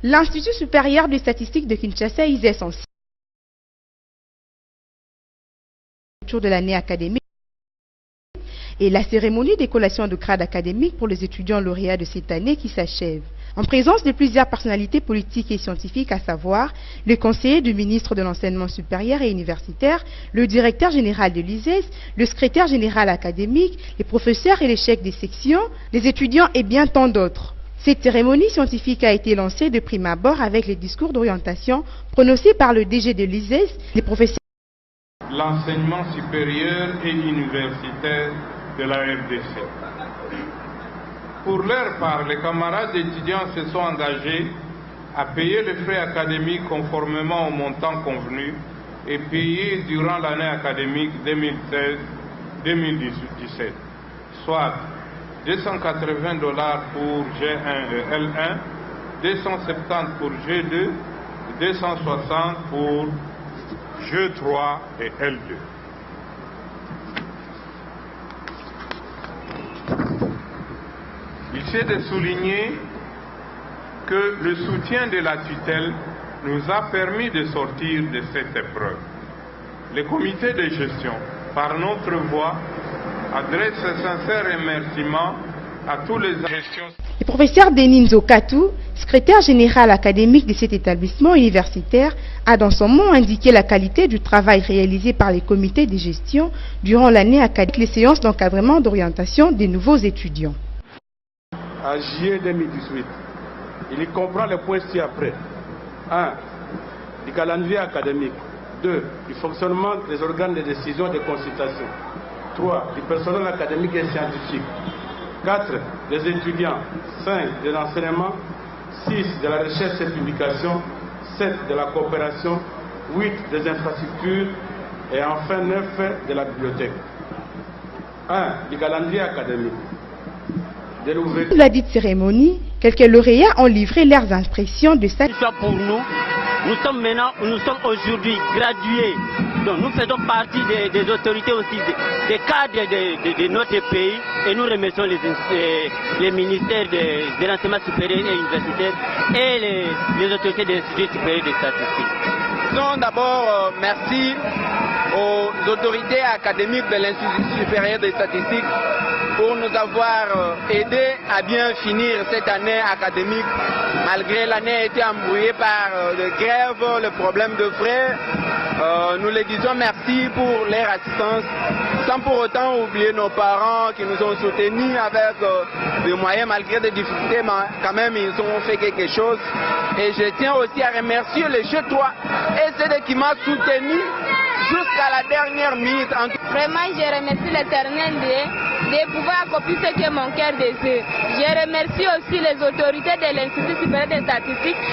L'Institut supérieur de statistique de Kinshasa, ISES, en tour de l'année académique et la cérémonie des collations de grade académique pour les étudiants lauréats de cette année qui s'achève. En présence de plusieurs personnalités politiques et scientifiques, à savoir le conseiller du ministre de l'Enseignement supérieur et universitaire, le directeur général de l'ISES, le secrétaire général académique, les professeurs et les chefs des sections, les étudiants et bien tant d'autres. Cette cérémonie scientifique a été lancée de prime abord avec les discours d'orientation prononcés par le DG de l'ISES, les professeurs. L'enseignement supérieur et universitaire de la RDC. Pour leur part, les camarades étudiants se sont engagés à payer les frais académiques conformément au montant convenu et payés durant l'année académique 2016-2017, soit $280 pour G1 et L1, 270 pour G2, 260 pour G3 et L2. Il s'est de souligner que le soutien de la tutelle nous a permis de sortir de cette épreuve. Le comité de gestion, par notre voix, adresse un sincère remerciement à tous les gestions. Le professeur Denis Nzokatou, secrétaire général académique de cet établissement universitaire, a dans son mot indiqué la qualité du travail réalisé par les comités de gestion durant l'année académique, les séances d'encadrement d'orientation des nouveaux étudiants. En juillet 2018, il comprend les points ci-après. 1. Du calendrier académique. 2. Du fonctionnement des organes de décision et de consultation. 3. Du personnel académique et scientifique. 4. Des étudiants. 5. De l'enseignement. 6. De la recherche et publication. 7. De la coopération. 8. Des infrastructures. Et enfin 9. De la bibliothèque. 1. Du calendrier académique. Pour la dite cérémonie, quelques lauréats ont livré leurs impressions de cette. Pour nous, nous sommes aujourd'hui gradués. Donc nous faisons partie des autorités aussi, des cadres de notre pays, et nous remercions les ministères de l'enseignement supérieur et universitaire et les autorités des instituts supérieurs de statistiques. Disons d'abord merci aux autorités académiques de l'Institut supérieur des statistiques pour nous avoir aidés à bien finir cette année académique, malgré l'année été embrouillée par le grève, le problème de frais. Nous les disons merci pour leur assistance, sans pour autant oublier nos parents qui nous ont soutenus avec des moyens malgré des difficultés, mais quand même ils ont fait quelque chose. Et je tiens aussi à remercier le G3 et celui qui m'a soutenu jusqu'à la dernière minute. Vraiment, je remercie l'Éternel de pouvoir accomplir ce que mon cœur désire. Je remercie aussi les autorités de l'Institut supérieur des statistiques.